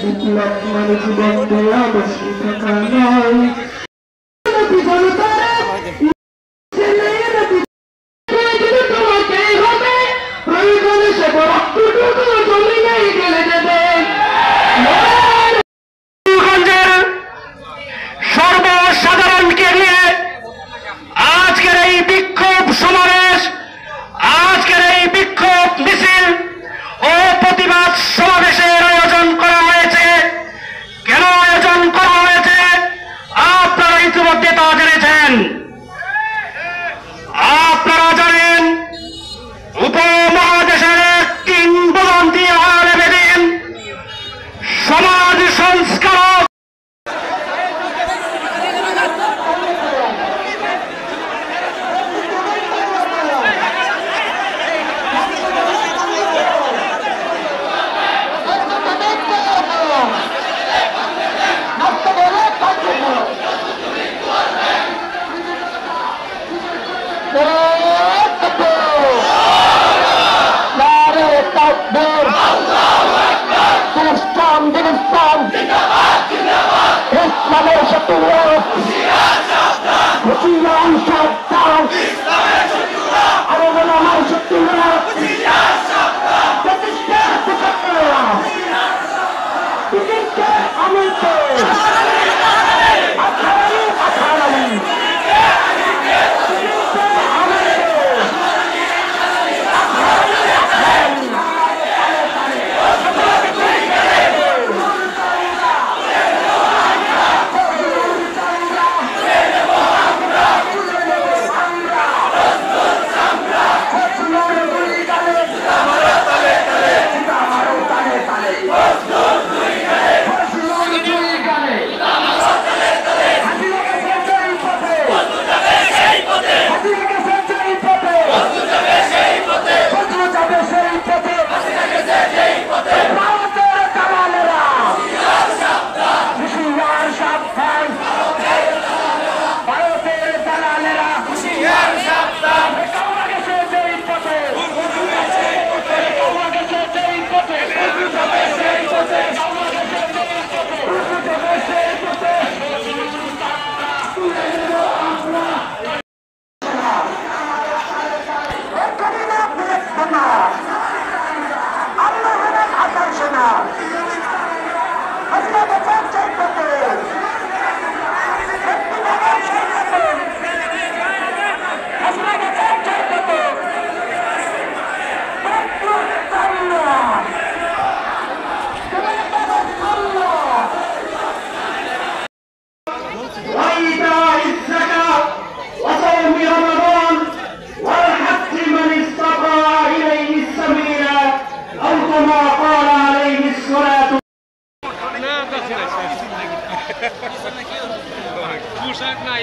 বিপ্লব মানে জীবন দেয়া বসে থাকা নয়। সর্বসাধারণকে নিয়ে আজকের এই বিক্ষোভ সমাবেশ, আজকের এই বিক্ষোভ মিছিল ও প্রতিবাদ সমাবেশের আয়োজন করা হয়েছে। কেন আয়োজন করা হয়েছে আপনারা ইতিমধ্যে তা জেনেছেন। আপনারা জানেন উপমহাদেশের কিংবদন্তি আলেম সমাজ সংস্কারক ইসলামের শত্রুরা আরো বলো আমার শত্রুরা আমি তো পোশাক নাই